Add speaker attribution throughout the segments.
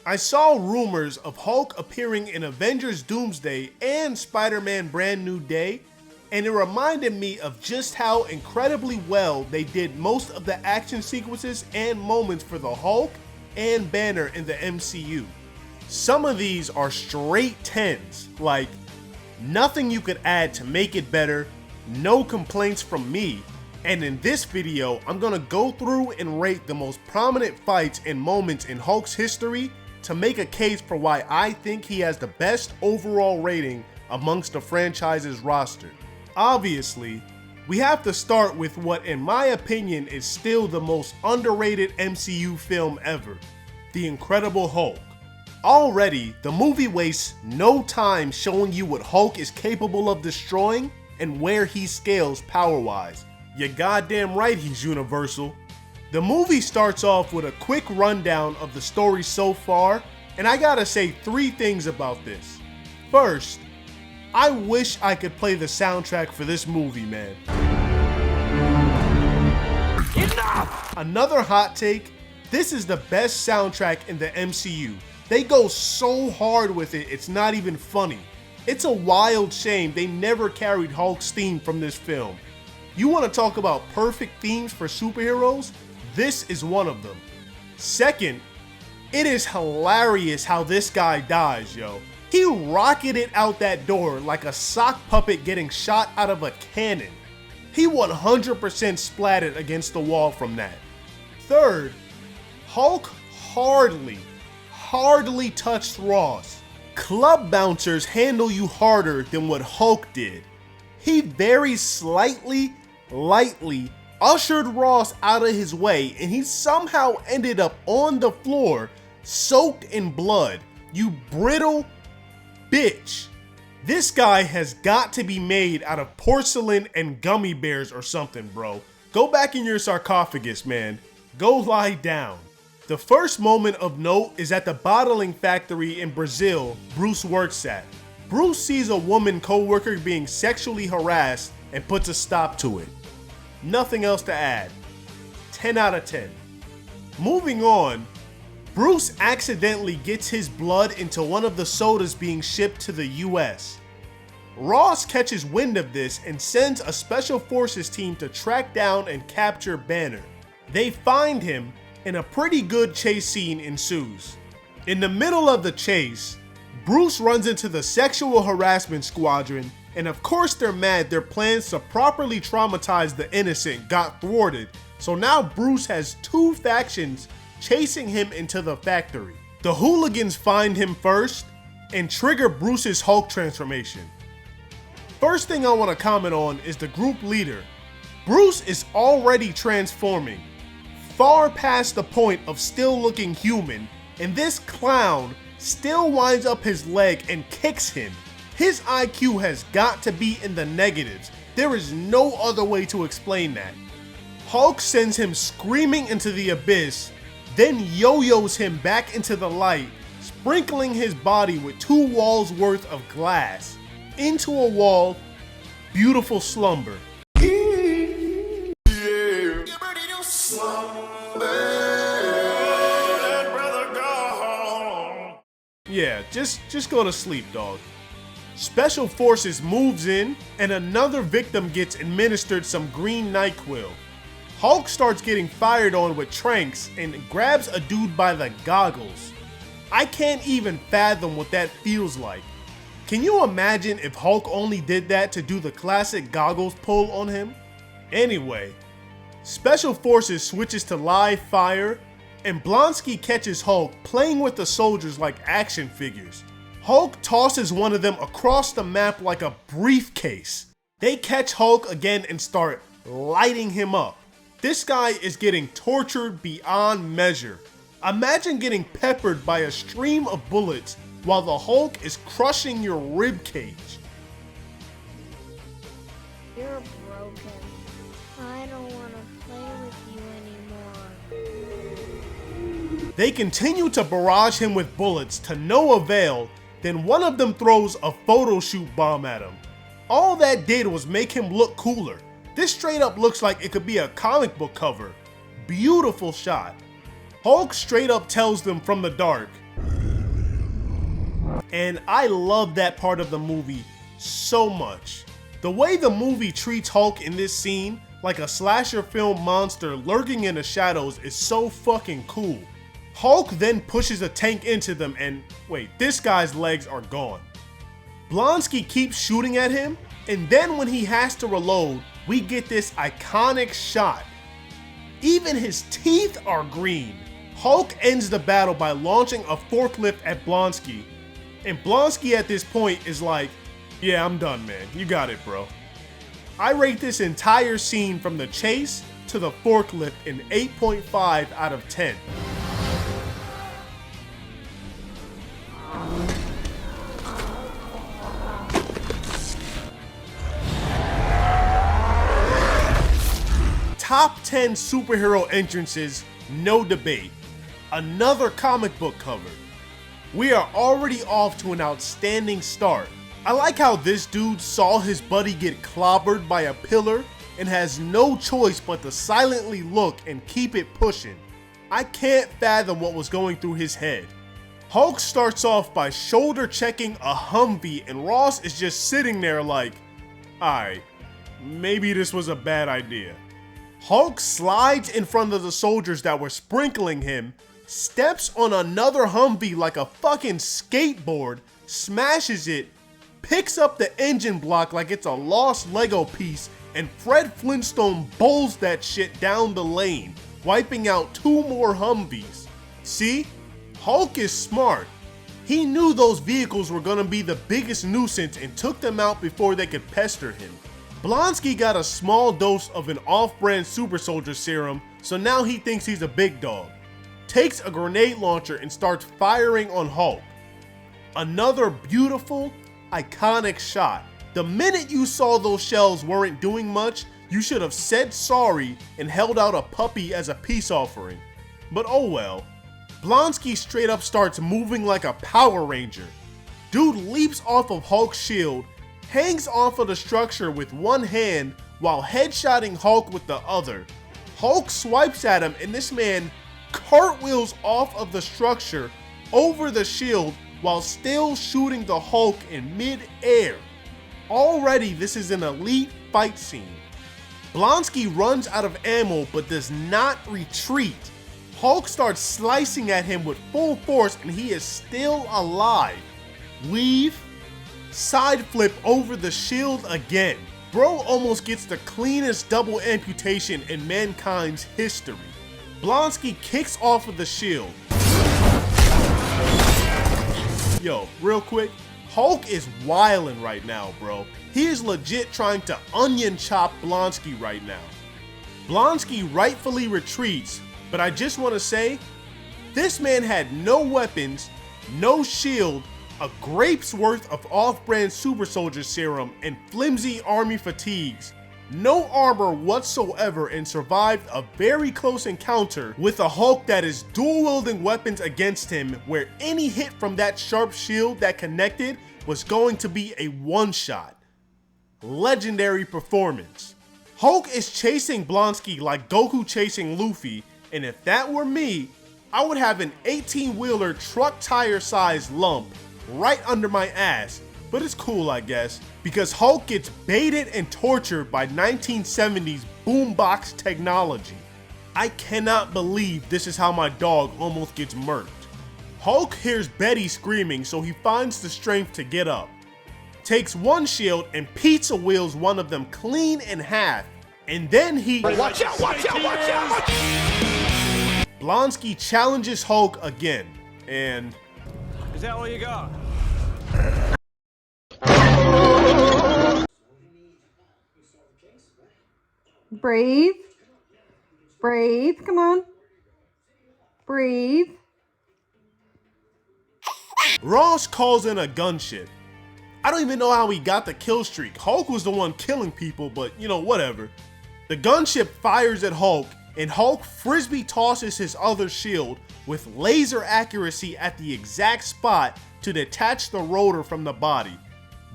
Speaker 1: I saw rumors of Hulk appearing in Avengers Doomsday and Spider-Man Brand New Day, and it reminded me of just how incredibly well they did most of the action sequences and moments for the Hulk and Banner in the MCU. Some of these are straight 10s, like nothing you could add to make it better, no complaints from me, and in this video I'm gonna go through and rate the most prominent fights and moments in Hulk's history to make a case for why I think he has the best overall rating amongst the franchise's roster. Obviously, we have to start with what in my opinion is still the most underrated MCU film ever, The Incredible Hulk. Already, the movie wastes no time showing you what Hulk is capable of destroying and where he scales power-wise. You're goddamn right he's universal. The movie starts off with a quick rundown of the story so far, and I gotta say 3 things about this. First, I wish I could play the soundtrack for this movie, man. Enough! Another hot take, this is the best soundtrack in the MCU. They go so hard with it, it's not even funny. It's a wild shame they never carried Hulk's theme from this film. You wanna talk about perfect themes for superheroes? This is one of them. Second, it is hilarious how this guy dies, yo. He rocketed out that door like a sock puppet getting shot out of a cannon. He 100% splatted against the wall from that. Third, Hulk hardly touched Ross. Club bouncers handle you harder than what Hulk did. He very lightly ushered Ross out of his way, and he somehow ended up on the floor, soaked in blood. You brittle bitch. This guy has got to be made out of porcelain and gummy bears or something, bro. Go back in your sarcophagus, man. Go lie down. The first moment of note is at the bottling factory in Brazil Bruce works at. Bruce sees a woman co-worker being sexually harassed and puts a stop to it. Nothing else to add. 10 out of 10. Moving on, Bruce accidentally gets his blood into one of the sodas being shipped to the US. Ross catches wind of this and sends a special forces team to track down and capture Banner. They find him, and a pretty good chase scene ensues. In the middle of the chase, Bruce runs into the sexual harassment squadron, and of course they're mad their plans to properly traumatize the innocent got thwarted, so now Bruce has 2 factions chasing him into the factory. The hooligans find him first and trigger Bruce's Hulk transformation. First thing I want to comment on is the group leader. Bruce is already transforming, far past the point of still looking human, and this clown still winds up his leg and kicks him. His IQ has got to be in the negatives. There is no other way to explain that. Hulk sends him screaming into the abyss, then yo-yos him back into the light, sprinkling his body with 2 walls worth of glass. Into a wall, beautiful slumber. Yeah, just go to sleep, dog. Special Forces moves in, and another victim gets administered some green NyQuil. Hulk starts getting fired on with tranks and grabs a dude by the goggles. I can't even fathom what that feels like. Can you imagine if Hulk only did that to do the classic goggles pull on him? Anyway, Special Forces switches to live fire, and Blonsky catches Hulk playing with the soldiers like action figures. Hulk tosses one of them across the map like a briefcase. They catch Hulk again and start lighting him up. This guy is getting tortured beyond measure. Imagine getting peppered by a stream of bullets while the Hulk is crushing your rib cage.
Speaker 2: You're broken. I don't want to play with you anymore.
Speaker 1: They continue to barrage him with bullets to no avail, then one of them throws a photo shoot bomb at him. All that did was make him look cooler. This straight up looks like it could be a comic book cover. Beautiful shot. Hulk straight up tells them from the dark, And I love that part of the movie so much. The way the movie treats Hulk in this scene, like a slasher film monster lurking in the shadows, is so fucking cool. Hulk then pushes a tank into them and wait, this guy's legs are gone. Blonsky keeps shooting at him, and then when he has to reload, we get this iconic shot. Even his teeth are green. Hulk ends the battle by launching a forklift at Blonsky, and Blonsky at this point is like, yeah, I'm done, man. You got it, bro. I rate this entire scene from the chase to the forklift an 8.5 out of 10. Top 10 superhero entrances, no debate. Another comic book cover. We are already off to an outstanding start. I like how this dude saw his buddy get clobbered by a pillar and has no choice but to silently look and keep it pushing. I can't fathom what was going through his head. Hulk starts off by shoulder checking a Humvee and Ross is just sitting there like, alright, maybe this was a bad idea. Hulk slides in front of the soldiers that were sprinkling him, steps on another Humvee like a fucking skateboard, smashes it, picks up the engine block like it's a lost Lego piece, and Fred Flintstone bowls that shit down the lane, wiping out 2 more Humvees. See? Hulk is smart. He knew those vehicles were gonna be the biggest nuisance and took them out before they could pester him. Blonsky got a small dose of an off-brand super soldier serum, so now he thinks he's a big dog. Takes a grenade launcher and starts firing on Hulk. Another beautiful, iconic shot. The minute you saw those shells weren't doing much, you should have said sorry and held out a puppy as a peace offering. But oh well. Blonsky straight up starts moving like a Power Ranger. Dude leaps off of Hulk's shield, hangs off of the structure with one hand while headshotting Hulk with the other. Hulk swipes at him and this man cartwheels off of the structure over the shield while still shooting the Hulk in mid-air. Already this is an elite fight scene. Blonsky runs out of ammo but does not retreat. Hulk starts slicing at him with full force and he is still alive. Weave, side flip over the shield again. Bro almost gets the cleanest double amputation in mankind's history. Blonsky kicks off of the shield. Yo, real quick, Hulk is wildin' right now, bro. He is legit trying to onion chop Blonsky right now. Blonsky rightfully retreats, but I just want to say, this man had no weapons, no shield, a grape's worth of off-brand super soldier serum, and flimsy army fatigues. No armor whatsoever and survived a very close encounter with a Hulk that is dual-wielding weapons against him where any hit from that sharp shield that connected was going to be a one-shot. Legendary performance. Hulk is chasing Blonsky like Goku chasing Luffy, and if that were me, I would have an 18-wheeler truck tire sized lump right under my ass, but it's cool I guess, because Hulk gets baited and tortured by 1970s boombox technology. I cannot believe this is how my dog almost gets murked. Hulk hears Betty screaming, so he finds the strength to get up. Takes one shield and pizza wheels one of them clean in half, and then he— Watch out, watch out, watch out, watch out! Blonsky challenges Hulk again, and—
Speaker 3: Is that all you got?
Speaker 4: Breathe. Breathe. Come on. Breathe.
Speaker 1: Ross calls in a gunship. I don't even know how he got the kill streak. Hulk was the one killing people, but you know, whatever. The gunship fires at Hulk, and Hulk frisbee tosses his other shield with laser accuracy at the exact spot to detach the rotor from the body,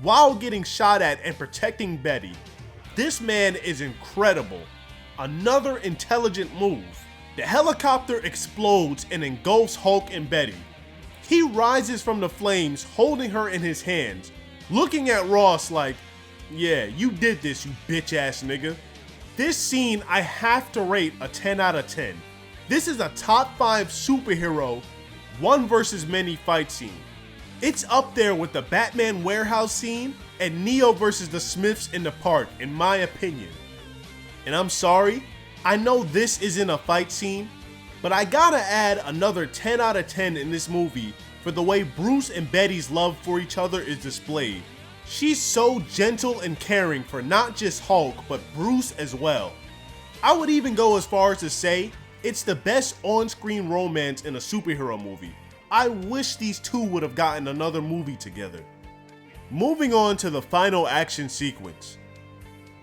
Speaker 1: while getting shot at and protecting Betty. This man is incredible. Another intelligent move. The helicopter explodes and engulfs Hulk and Betty. He rises from the flames holding her in his hands, looking at Ross like, yeah, you did this, you bitch ass nigga. This scene I have to rate a 10 out of 10. This is a top 5 superhero, one versus many fight scene. It's up there with the Batman warehouse scene and Neo versus the Smiths in the park, in my opinion. And I'm sorry, I know this isn't a fight scene, but I gotta add another 10 out of 10 in this movie for the way Bruce and Betty's love for each other is displayed. She's so gentle and caring for not just Hulk, but Bruce as well. I would even go as far as to say it's the best on-screen romance in a superhero movie. I wish these two would have gotten another movie together. Moving on to the final action sequence.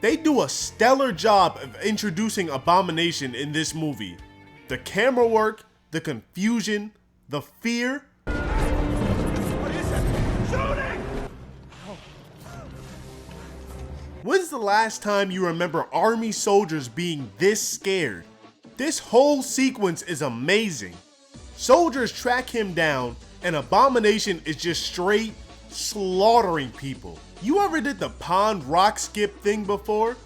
Speaker 1: They do a stellar job of introducing Abomination in this movie. The camera work, the confusion, the fear.
Speaker 3: What is it? Shooting!
Speaker 1: When's the last time you remember army soldiers being this scared? This whole sequence is amazing. Soldiers track him down and Abomination is just straight slaughtering people. You ever did the pond rock skip thing before?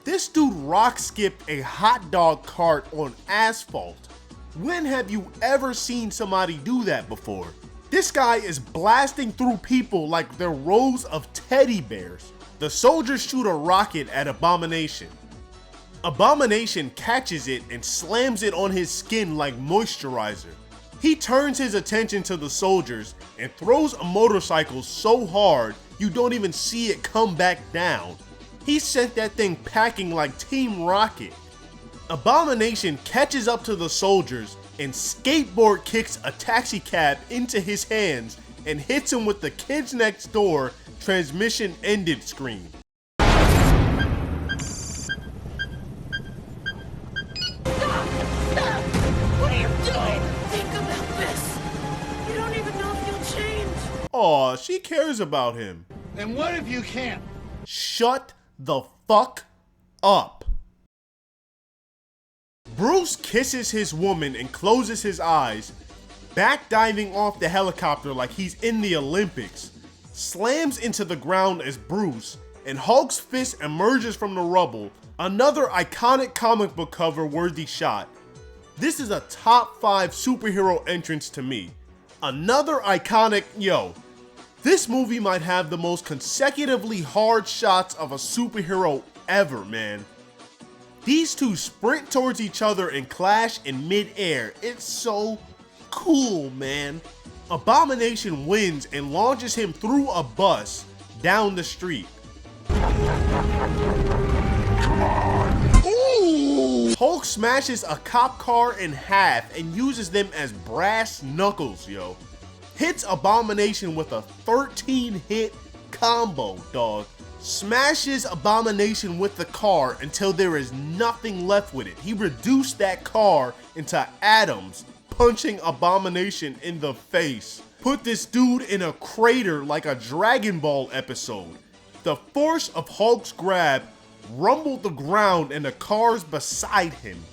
Speaker 1: This dude rock skipped a hot dog cart on asphalt. When have you ever seen somebody do that before? This guy is blasting through people like they're rows of teddy bears. The soldiers shoot a rocket at Abomination. Abomination catches it and slams it on his skin like moisturizer. He turns his attention to the soldiers and throws a motorcycle so hard you don't even see it come back down. He sent that thing packing like Team Rocket. Abomination catches up to the soldiers and skateboard kicks a taxi cab into his hands and hits him with the Kids Next Door transmission ended screen.
Speaker 5: What are you doing? Think about this. You don't even know if you'll change.
Speaker 1: Aw, she cares about him.
Speaker 6: And what if you can't?
Speaker 1: Shut the fuck up. Bruce kisses his woman and closes his eyes, backdiving off the helicopter like he's in the Olympics, slams into the ground as Bruce, and Hulk's fist emerges from the rubble. Another iconic comic book cover worthy shot. This is a top 5 superhero entrance to me. Another iconic, this movie might have the most consecutively hard shots of a superhero ever, man. These two sprint towards each other and clash in mid-air. It's so cool, man. Abomination wins and launches him through a bus down the street. Hulk smashes a cop car in half and uses them as brass knuckles, Hits Abomination with a 13-hit combo, dog. Smashes Abomination with the car until there is nothing left with it. He reduced that car into atoms, punching Abomination in the face. Put this dude in a crater like a Dragon Ball episode. The force of Hulk's grab rumbled the ground and the cars beside him.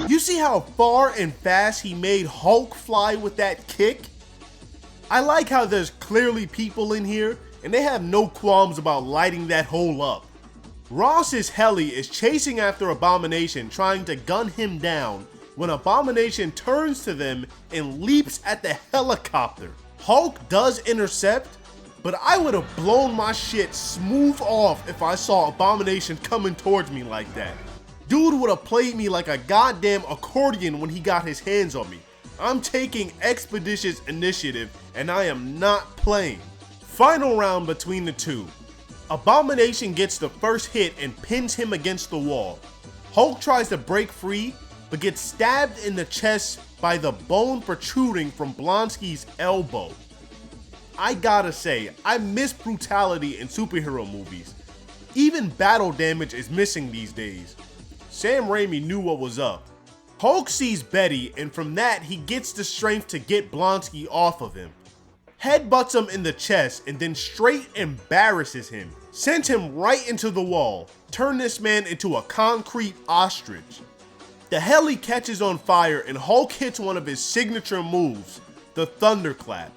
Speaker 1: You see how far and fast he made Hulk fly with that kick? I like how there's clearly people in here and they have no qualms about lighting that hole up. Ross's heli is chasing after Abomination, trying to gun him down when Abomination turns to them and leaps at the helicopter. Hulk does intercept, but I would have blown my shit smooth off if I saw Abomination coming towards me like that. Dude would have played me like a goddamn accordion when he got his hands on me. I'm taking expeditious initiative and I am not playing. Final round between the two. Abomination gets the first hit and pins him against the wall. Hulk tries to break free, but gets stabbed in the chest by the bone protruding from Blonsky's elbow. I gotta say, I miss brutality in superhero movies. Even battle damage is missing these days. Sam Raimi knew what was up. Hulk sees Betty, and from that he gets the strength to get Blonsky off of him. headbutts him in the chest, and then straight embarrasses him. Sends him right into the wall. Turn this man into a concrete ostrich. The heli catches on fire and Hulk hits one of his signature moves, the thunderclap.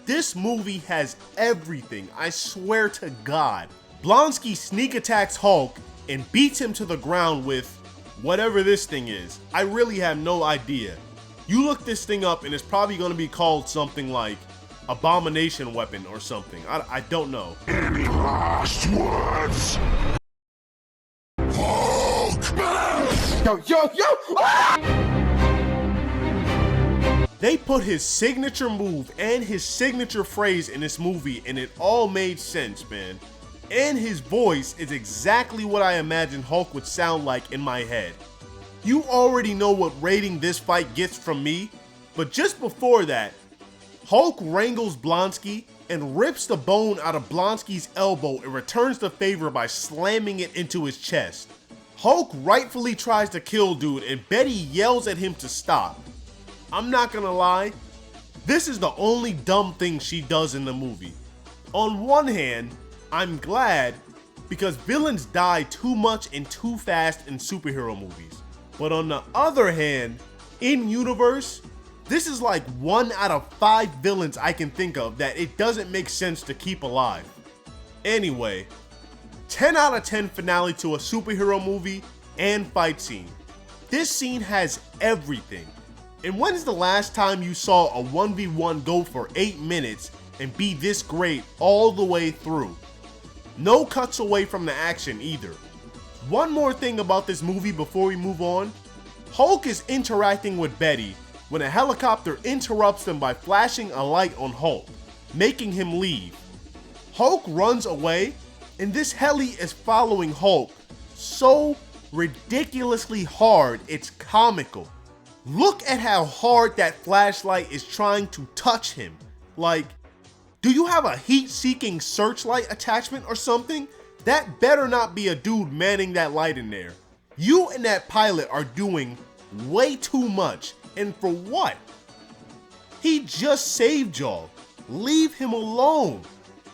Speaker 1: This movie has everything, I swear to God. Blonsky sneak attacks Hulk and beats him to the ground with whatever this thing is. I really have no idea. You look this thing up and it's probably going to be called something like Abomination Weapon or something. I don't know.
Speaker 3: Any last words? Hulk!
Speaker 1: They put his signature move and his signature phrase in this movie and it all made sense, man. And his voice is exactly what I imagined Hulk would sound like in my head. You already know what rating this fight gets from me, but just before that, Hulk wrangles Blonsky and rips the bone out of Blonsky's elbow and returns the favor by slamming it into his chest. Hulk rightfully tries to kill dude and Betty yells at him to stop. I'm not gonna lie, this is the only dumb thing she does in the movie. On one hand, I'm glad because villains die too much and too fast in superhero movies. But on the other hand, in universe, this is like 1 out of 5 villains I can think of that it doesn't make sense to keep alive. Anyway, 10 out of 10 finale to a superhero movie and fight scene. This scene has everything. And when's the last time you saw a 1v1 go for 8 minutes and be this great all the way through? No cuts away from the action either. One more thing about this movie before we move on. Hulk is interacting with Betty when a helicopter interrupts them by flashing a light on Hulk, making him leave. Hulk runs away and this heli is following Hulk so ridiculously hard it's comical. Look at how hard that flashlight is trying to touch him. Like, do you have a heat-seeking searchlight attachment or something? That better not be a dude manning that light in there. You and that pilot are doing way too much, and for what? He just saved y'all. Leave him alone.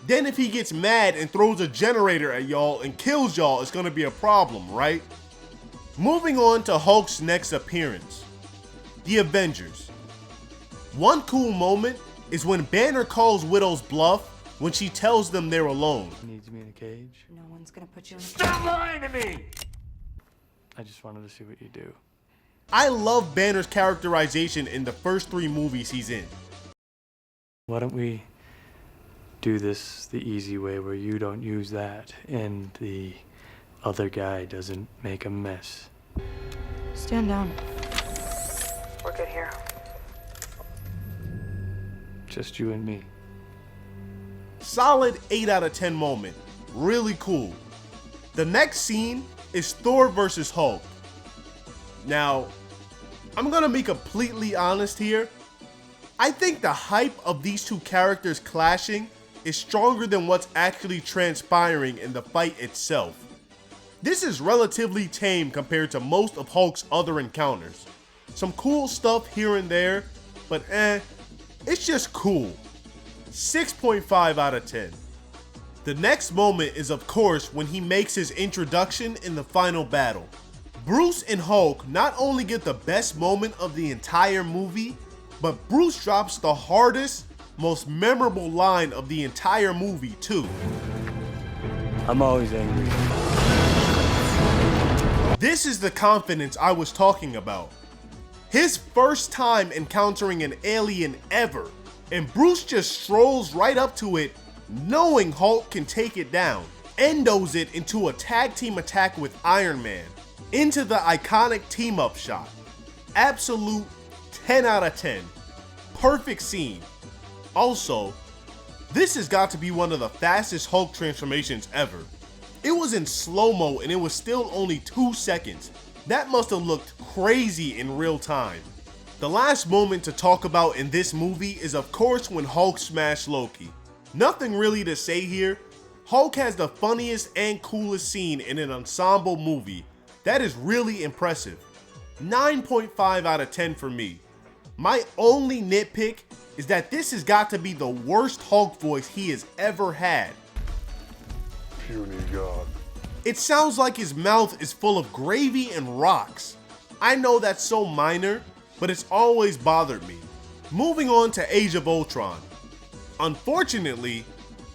Speaker 1: Then if he gets mad and throws a generator at y'all and kills y'all, it's gonna be a problem, right? Moving on to Hulk's next appearance. The Avengers. One cool moment is when Banner calls Widow's bluff when she tells them they're alone.
Speaker 6: Needs me in a cage.
Speaker 7: No one's gonna put you in a
Speaker 3: Stop lying to me!
Speaker 6: I just wanted to see what you do.
Speaker 1: I love Banner's characterization in the first 3 movies he's in.
Speaker 6: Why don't we do this the easy way where you don't use that and the other guy doesn't make a mess?
Speaker 7: Stand down. We're good here.
Speaker 6: Just you and me.
Speaker 1: Solid 8 out of 10 moment. Really cool. The next scene is Thor versus Hulk. Now, I'm gonna be completely honest here. I think the hype of these two characters clashing is stronger than what's actually transpiring in the fight itself. This is relatively tame compared to most of Hulk's other encounters. Some cool stuff here and there, but it's just cool. 6.5 out of 10. The next moment is of course when he makes his introduction in the final battle. Bruce and Hulk not only get the best moment of the entire movie, but Bruce drops the hardest, most memorable line of the entire movie too.
Speaker 6: I'm always angry.
Speaker 1: This is the confidence I was talking about. His first time encountering an alien ever, and Bruce just strolls right up to it knowing Hulk can take it down. Endos it into a tag team attack with Iron Man, into the iconic team up shot. Absolute 10 out of 10. Perfect scene. Also, this has got to be one of the fastest Hulk transformations ever. It was in slow-mo and it was still only 2 seconds. That must have looked crazy in real time. The last moment to talk about in this movie is of course when Hulk smashed Loki. Nothing really to say here. Hulk has the funniest and coolest scene in an ensemble movie. That is really impressive. 9.5 out of 10 for me. My only nitpick is that this has got to be the worst Hulk voice he has ever had.
Speaker 3: Puny God.
Speaker 1: It sounds like his mouth is full of gravy and rocks. I know that's so minor, but it's always bothered me. Moving on to Age of Ultron. Unfortunately,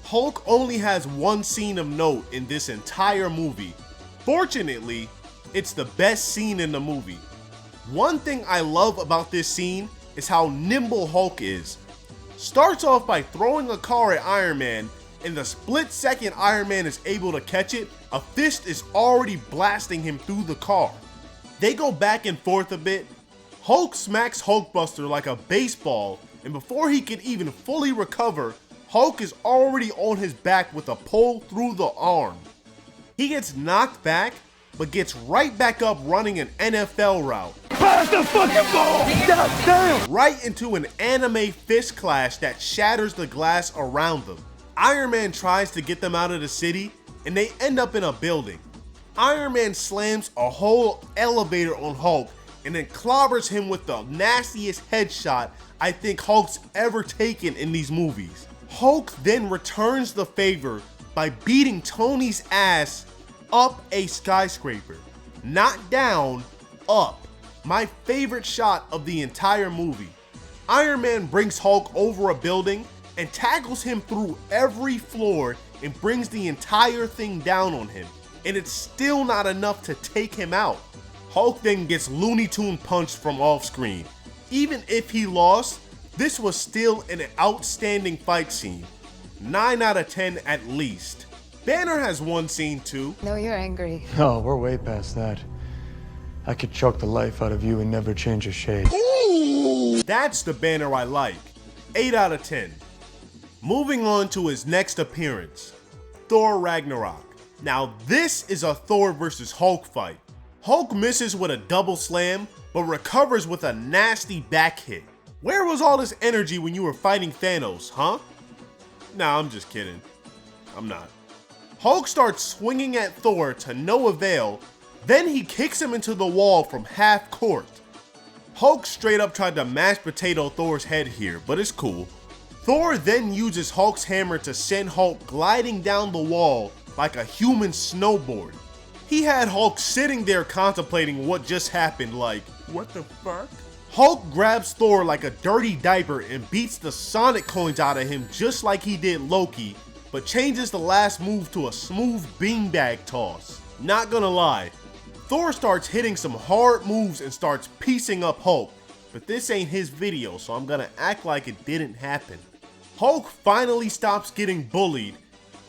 Speaker 1: Hulk only has one scene of note in this entire movie. Fortunately, it's the best scene in the movie. One thing I love about this scene is how nimble Hulk is. Starts off by throwing a car at Iron Man. In the split second Iron Man is able to catch it, a fist is already blasting him through the car. They go back and forth a bit. Hulk smacks Hulkbuster like a baseball, and before he can even fully recover, Hulk is already on his back with a pole through the arm. He gets knocked back, but gets right back up running an NFL route.
Speaker 3: Pass the fucking ball! Damn!
Speaker 1: Right into an anime fist clash that shatters the glass around them. Iron Man tries to get them out of the city, and they end up in a building. Iron Man slams a whole elevator on Hulk, and then clobbers him with the nastiest headshot I think Hulk's ever taken in these movies. Hulk then returns the favor by beating Tony's ass up a skyscraper. Not down, up. My favorite shot of the entire movie. Iron Man brings Hulk over a building and tackles him through every floor and brings the entire thing down on him. And it's still not enough to take him out. Hulk then gets Looney Tune punched from off screen. Even if he lost, this was still an outstanding fight scene. 9 out of 10 at least. Banner has one scene too.
Speaker 7: No, you're angry.
Speaker 6: Oh, we're way past that. I could choke the life out of you and never change a shade.
Speaker 1: That's the Banner I like. 8 out of 10. Moving on to his next appearance, Thor Ragnarok. Now this is a Thor versus Hulk fight. Hulk misses with a double slam, but recovers with a nasty back hit. Where was all this energy when you were fighting Thanos, huh? Nah, I'm just kidding. I'm not. Hulk starts swinging at Thor to no avail, then he kicks him into the wall from half court. Hulk straight up tried to mashed potato Thor's head here, but it's cool. Thor then uses Hulk's hammer to send Hulk gliding down the wall like a human snowboard. He had Hulk sitting there contemplating what just happened like, what the fuck? Hulk grabs Thor like a dirty diaper and beats the Sonic coins out of him just like he did Loki, but changes the last move to a smooth beanbag toss. Not gonna lie, Thor starts hitting some hard moves and starts piecing up Hulk, but this ain't his video, so I'm gonna act like it didn't happen. Hulk finally stops getting bullied,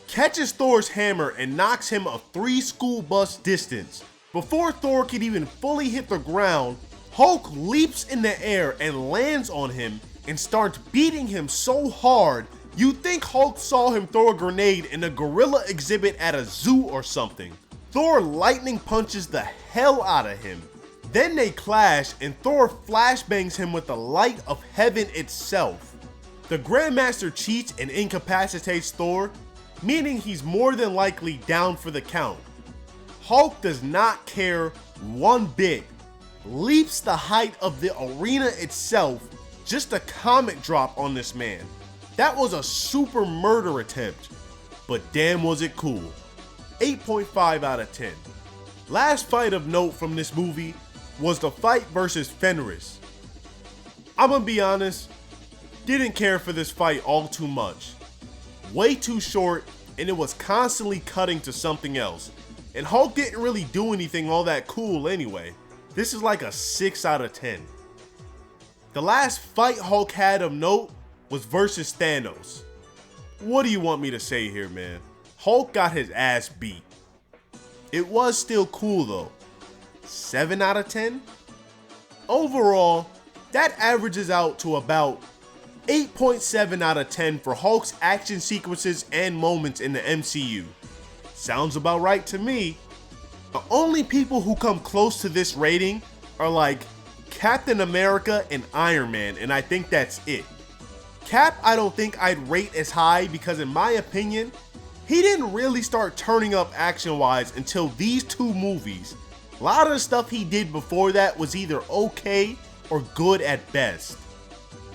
Speaker 1: catches Thor's hammer and knocks him a 3 school bus distance. Before Thor can even fully hit the ground, Hulk leaps in the air and lands on him and starts beating him so hard you'd think Hulk saw him throw a grenade in a gorilla exhibit at a zoo or something. Thor lightning punches the hell out of him. Then they clash and Thor flashbangs him with the light of heaven itself. The Grandmaster cheats and incapacitates Thor, meaning he's more than likely down for the count. Hulk does not care one bit, leaps the height of the arena itself, just a comet drop on this man. That was a super murder attempt, but damn was it cool. 8.5 out of 10. Last fight of note from this movie was the fight versus Fenris. I'm gonna be honest, didn't care for this fight all too much. Way too short, and it was constantly cutting to something else. And Hulk didn't really do anything all that cool anyway. This is like a 6 out of 10. The last fight Hulk had of note was versus Thanos. What do you want me to say here, man? Hulk got his ass beat. It was still cool though. 7 out of 10? Overall, that averages out to about 8.7 out of 10 for Hulk's action sequences and moments in the MCU. Sounds about right to me. The only people who come close to this rating are like Captain America and Iron Man, and I think that's it. Cap, I don't think I'd rate as high because in my opinion, he didn't really start turning up action-wise until these 2 movies. A lot of the stuff he did before that was either okay or good at best.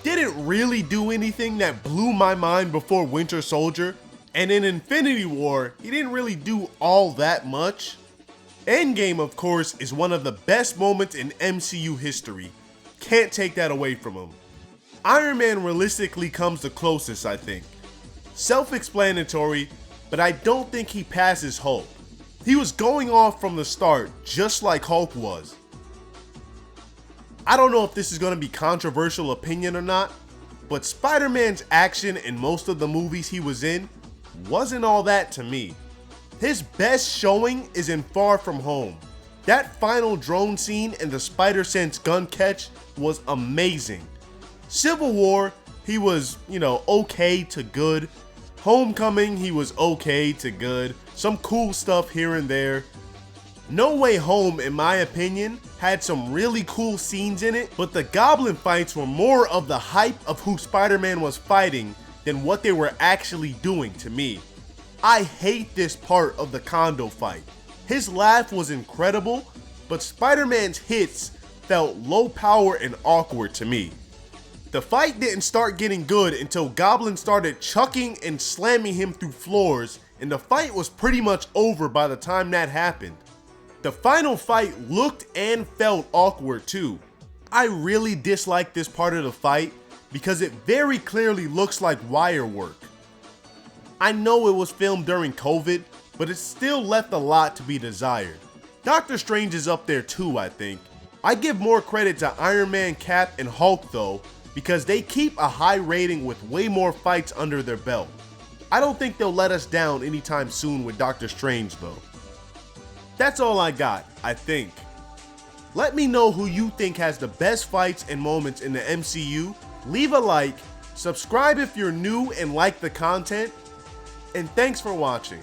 Speaker 1: didn't really do anything that blew my mind before Winter Soldier, and in Infinity War, he didn't really do all that much. Endgame, of course, is one of the best moments in MCU history. Can't take that away from him. Iron Man realistically comes the closest, I think. Self-explanatory, but I don't think he passes Hulk. He was going off from the start, just like Hulk was. I don't know if this is going to be controversial opinion or not, but Spider-Man's action in most of the movies he was in wasn't all that to me. His best showing is in Far From Home. That final drone scene and the Spider-Sense gun catch was amazing. Civil War, he was, okay to good. Homecoming, he was okay to good. Some cool stuff here and there. No Way Home, in my opinion, had some really cool scenes in it, but the Goblin fights were more of the hype of who Spider-Man was fighting than what they were actually doing to me. I hate this part of the condo fight. His laugh was incredible, but Spider-Man's hits felt low power and awkward to me. The fight didn't start getting good until Goblin started chucking and slamming him through floors, and the fight was pretty much over by the time that happened. The final fight looked and felt awkward too. I really dislike this part of the fight because it very clearly looks like wire work. I know it was filmed during COVID, but it still left a lot to be desired. Doctor Strange is up there too, I think. I give more credit to Iron Man, Cap, and Hulk though, because they keep a high rating with way more fights under their belt. I don't think they'll let us down anytime soon with Doctor Strange though. That's all I got, I think. Let me know who you think has the best fights and moments in the MCU. Leave a like, subscribe if you're new and like the content, and thanks for watching.